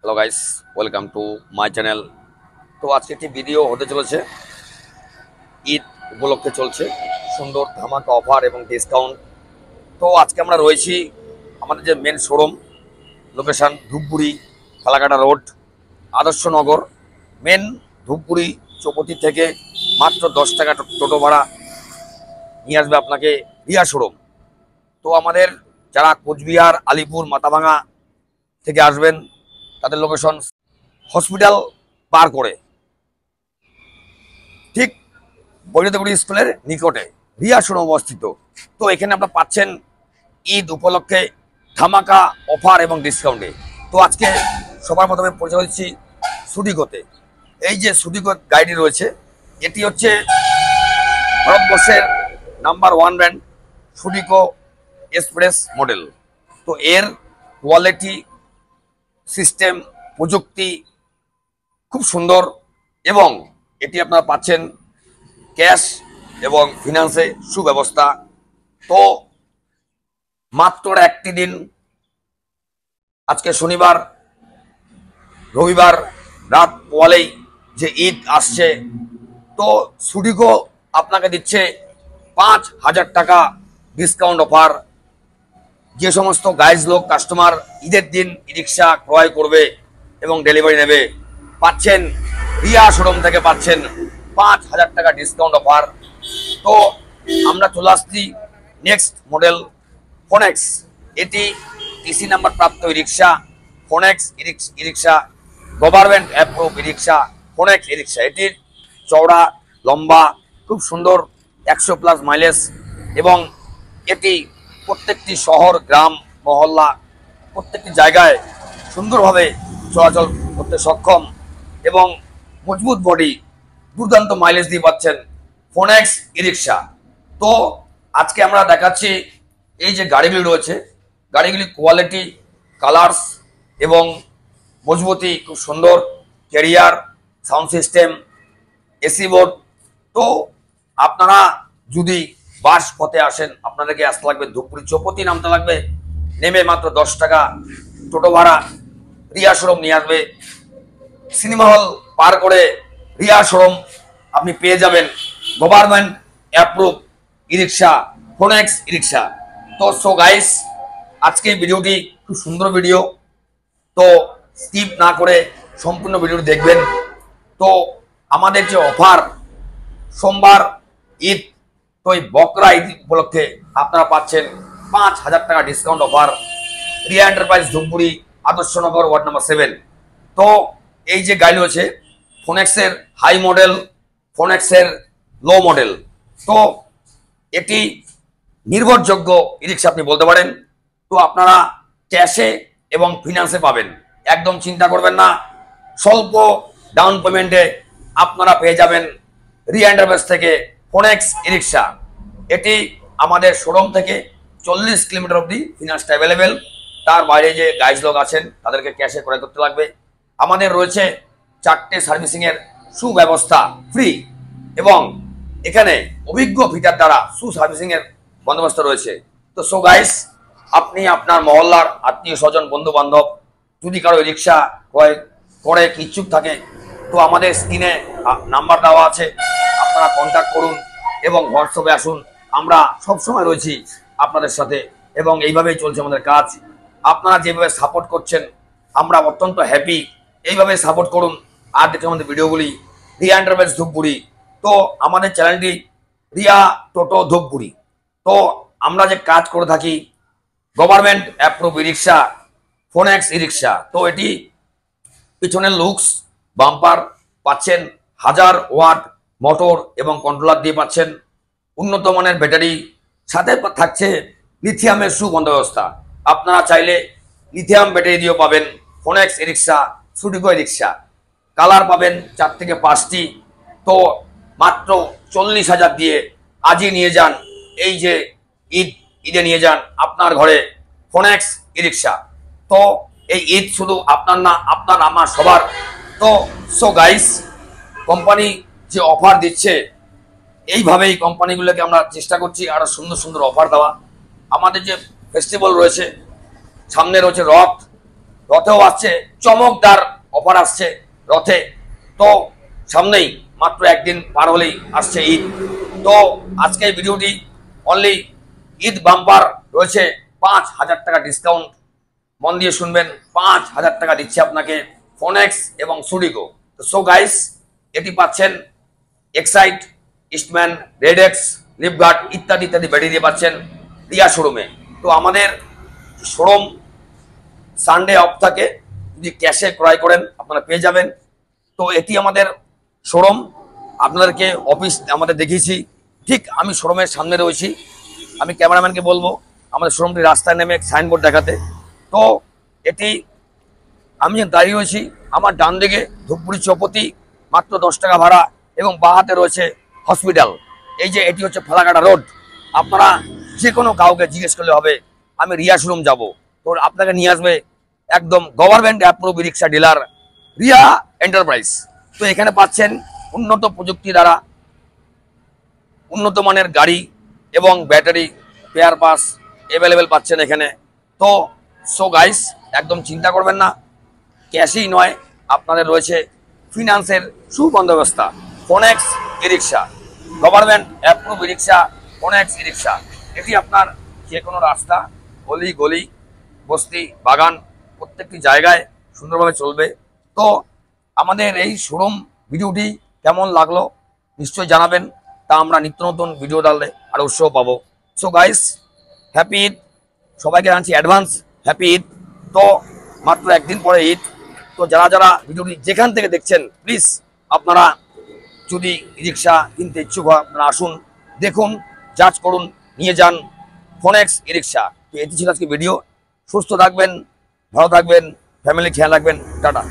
Hello guys, welcome to my channel. তো আজকে একটি ভিডিও হতে চলেছে। ঈদ উপলক্ষে চলছে সুন্দর ধামাকা অফার এবং ডিসকাউন্ট। তো আজকে আমরা রয়েছি আমাদের যে main showroom, location Dhupguri, Falakata road, Adarshnagar. Main Dhupguri চৌপতি থেকে মাত্র 10 টাকা টোটো ভাড়া নিয়ে আসবে আপনাকে রিয়া শোরুম। তো আমাদের যারা কোচবিহার, আলিপুর, মাথাভাঙা থেকে আসবেন, তাদের লোকেশন হসপিটাল পার করে ঠিক বৈদ্যুতিক স্কুলের নিকটে রিয়া শোরুম অবস্থিত। তো এখানে আপনারা পাচ্ছেন ঈদ উপলক্ষে ধামাকা অফার এবং ডিসকাউন্টে। তো আজকে সবার প্রথমে পরিচয় দিচ্ছি সুডিকোতে। এই যে সুডিকো গাড়িটি রয়েছে, এটি হচ্ছে ভারতবর্ষের নাম্বার 1 ব্র্যান্ড সুডিকো এক্সপ্রেস মডেল। তো এর কোয়ালিটি, সিস্টেম, প্রযুক্তি খুব সুন্দর এবং এটি আপনারা পাচ্ছেন ক্যাশ এবং ফিনান্সে সুব্যবস্থা। তো মাত্র একটি দিন, আজকে শনিবার, রবিবার রাত পোয়ালেই যে ঈদ আসছে, তো সুডিকো আপনাকে দিচ্ছে 5,000 টাকা ডিসকাউন্ট অফার। যে সমস্ত গাইজ লোক কাস্টমার ঈদের দিন ই রিক্সা ক্রয় করবে এবং ডেলিভারি নেবে, পাচ্ছেন রিয়া শোরুম থেকে পাচ্ছেন 5,000 টাকা ডিসকাউন্ট অফার। তো আমরা চলে আসছি নেক্সট মডেল ফোনেক্স। এটি টিসি নাম্বার প্রাপ্ত ই রিক্সা, ফোনেক্স ই রিক্সা, গভর্নমেন্ট অ্যাপ্রুভ ই রিক্সা, ফোনেক্স ই রিক্সা। এটির চওড়া, লম্বা, খুব সুন্দর, 100+ মাইলেজ এবং এটি প্রত্যেকটি শহর, গ্রাম, মহল্লা, প্রত্যেকটি জায়গায় সুন্দরভাবে চলাচল করতে সক্ষম এবং মজবুত বডি, দুর্দান্ত মাইলেজ দিয়ে পাচ্ছেন ফোনেক্স ই রিক্সা। তো আজকে আমরা দেখাচ্ছি এই যে গাড়িগুলি রয়েছে, গাড়িগুলি কোয়ালিটি, কালার্স এবং মজবুতি খুব সুন্দর, career, sound system, AC board. তো আপনারা যদি বাস পথে আসেন, আপনাদেরকে আসতে লাগবে ধূপগুড়ি চৌপতি, নামতে লাগবে, নেমে মাত্র 10 টাকা টোটো ভাড়া রিয়া শোরুম নিয়ে আসবে। সিনেমা হল পার করে রিয়া শোরুম আপনি পেয়ে যাবেন গভর্নমেন্ট অ্যাপ্রুভ ই রিক্সা, ফোনেক্স ই রিক্সা। তো সো গাইস, আজকে ভিডিওটি খুব সুন্দর ভিডিও, তো স্কিপ না করে সম্পূর্ণ ভিডিওটি দেখবেন। তো আমাদের যে অফার, সোমবার ঈদ, তো এই বকরা ঈদ উপলক্ষে আপনারা পাচ্ছেন 5,000 টাকা discount offer Riya enterprise Dhupguri, Adarshnagar, ward number 7। তো এই যে গাড়ি রয়েছে ফোনেক্সের হাই মডেল, ফোনেক্সের লো মডেল। তো এটি নির্ভরযোগ্য ই রিক্সা আপনি বলতে পারেন। তো আপনারা ক্যাশে এবং ফিনান্সে পাবেন, একদম চিন্তা করবেন না। স্বল্প ডাউন পেমেন্টে আপনারা পেয়ে যাবেন রিয়া এন্টারপ্রাইজ থেকে ফোনেক্স ই রিক্সা। এটি আমাদের শোরুম থেকে 40 কিলোমিটার অবধি ফিনান্সটা অ্যাভেলেবেল। তার বাইরে যে গাইজ লোক আছেন তাদেরকে ক্যাশে ক্রয় করতে লাগবে। আমাদের রয়েছে 4টে সার্ভিসিংয়ের সুব্যবস্থা, ফ্রি, এবং এখানে অভিজ্ঞ ফিটার দ্বারা সার্ভিসিংয়ের বন্দোবস্ত রয়েছে। তো সো গাইস, আপনি আপনার মহল্লার আত্মীয় স্বজন, বন্ধু বান্ধব যদি কারো রিক্সা ক্রয় করে ইচ্ছুক থাকে, তো আমাদের স্ক্রিনে নাম্বার দেওয়া আছে, আপনারা কন্ট্যাক্ট করুন এবং হোয়াটসঅ্যাপে আসুন। আমরা সবসময় রয়েছি আপনাদের সাথে এবং এইভাবেই চলছে আমাদের কাজ। আপনারা যেভাবে সাপোর্ট করছেন আমরা অত্যন্ত হ্যাপি, এইভাবে সাপোর্ট করুন। আর দেখুন আমাদের ভিডিওগুলি রিয়া এন্টারপ্রাইজ ধূপগুড়ি। তো আমাদের চ্যানেলটি রিয়া টোটো ধূপগুড়ি। তো আমরা যে কাজ করে থাকি গভর্নমেন্ট অ্যাপ্রুভ ই রিক্সা, ফোনেক্স ই রিক্সা। তো এটি পিছনের লুকস, বাম্পার পাচ্ছেন 1000 ওয়াট মোটর এবং কন্ট্রোলার দিয়ে পাচ্ছেন, উন্নত মানের ব্যাটারি, সাথে থাকছে লিথিয়ামের সুবন্দোবস্তা। আপনারা চাইলে লিথিয়াম ব্যাটারি দিয়েও পাবেন ফোনেক্স ই রিক্সা, সুডিকো ই রিক্সা। কালার পাবেন 4 থেকে 5টি। তো মাত্র 40,000 দিয়ে আজই নিয়ে যান, এই যে ঈদে নিয়ে যান আপনার ঘরে ফোনেক্স ই রিক্সা। তো এই ঈদ শুধু আপনার না, আপনার আমার সবার। তো সো গাইস, কোম্পানি যে অফার দিচ্ছে, এইভাবেই কোম্পানিগুলোকে আমরা চেষ্টা করছি আরো সুন্দর সুন্দর অফার দেওয়া। আমাদের যে ফেস্টিভ্যাল রয়েছে, সামনে রয়েছে রথ, রথেও আসছে, চমকদার অফার আসছে রথে। তো সামনেই মাত্র একদিন পার হলেই আসছে ঈদ। তো আজকে এই ভিডিওটি অনলি ঈদ বাম্পার রয়েছে 5,000 টাকা ডিসকাউন্ট। মন দিয়ে শুনবেন, 5,000 টাকা দিচ্ছে আপনাকে ফোনেক্স এবং সুডিগো। তো সো গাইস, এটি পাচ্ছেন এক্সাইট, ইস্টম্যান, রেডেক্স, লিফগার্ড ইত্যাদি ইত্যাদি ব্যাটারি দিয়ে পাচ্ছেন রিয়া শোরুমে। তো আমাদের শোরুম সানডে অফ থাকে, যদি ক্যাশে ক্রয় করেন আপনারা পেয়ে যাবেন। তো এটি আমাদের শোরুম, আপনাদেরকে অফিস আমাদের দেখিয়েছি, ঠিক আমি শোরুমের সামনে রয়েছি। আমি ক্যামেরাম্যানকে বলবো আমাদের শোরুমটি রাস্তায় নেমে সাইনবোর্ড দেখাতে। তো এটি আমি যে দাঁড়িয়ে রয়েছি, আমার ডান দিকে ধূপগুড়ি চৌপতি, মাত্র 10 টাকা ভাড়া, এবং বাঁ হাতে রয়েছে হসপিটাল। এই যে এটি হচ্ছে ফালাকাটা রোড। আপনারা যে কোনো কাউকে জিজ্ঞেস করলে হবে আমি রিয়া শোরুম যাব, তো আপনাকে নিয়ে আসবে একদম গভর্নমেন্ট অ্যাপ্রুভ রিক্সা ডিলার রিয়া এন্টারপ্রাইজ। তো এখানে পাচ্ছেন উন্নত প্রযুক্তি দ্বারা উন্নত মানের গাড়ি এবং ব্যাটারি পেয়ার পাস অ্যাভেলেবেল পাচ্ছেন এখানে। তো সো গাইস, একদম চিন্তা করবেন না, ক্যাশই নয়, আপনাদের রয়েছে ফিনান্সের সুবন্দোবস্তা। ফোনেক্স ই রিক্সা, গভর্নমেন্ট অ্যাপ্রুভ ই রিক্সা, ফোনেক্স ই রিক্সা। এটি আপনার যে কোনো রাস্তা, গলি গলি, বস্তি, বাগান, প্রত্যেকটি জায়গায় সুন্দরভাবে চলবে। তো আমাদের এই শোরুম ভিডিওটি কেমন লাগলো নিশ্চয়ই জানাবেন, তা আমরা নিত্য নতুন ভিডিও ডাললে আরও উৎসাহ পাবো। সো গাইস, হ্যাপি ঈদ, সবাইকে জানাচ্ছি অ্যাডভান্স হ্যাপি ঈদ। তো মাত্র একদিন পরে ঈদ। তো যারা যারা ভিডিওটি যেখান থেকে দেখছেন, প্লিজ আপনারা যদি রিক্সা কিনতে ইচ্ছুক হয় আপনারা আসুন, দেখুন, যাচ করুন, নিয়ে যান ফোনেক্স ই রিক্সা। তো এটি ছিল আজকে ভিডিও। সুস্থ থাকবেন, ভালো থাকবেন, ফ্যামিলি খেয়াল রাখবেন, টাটা।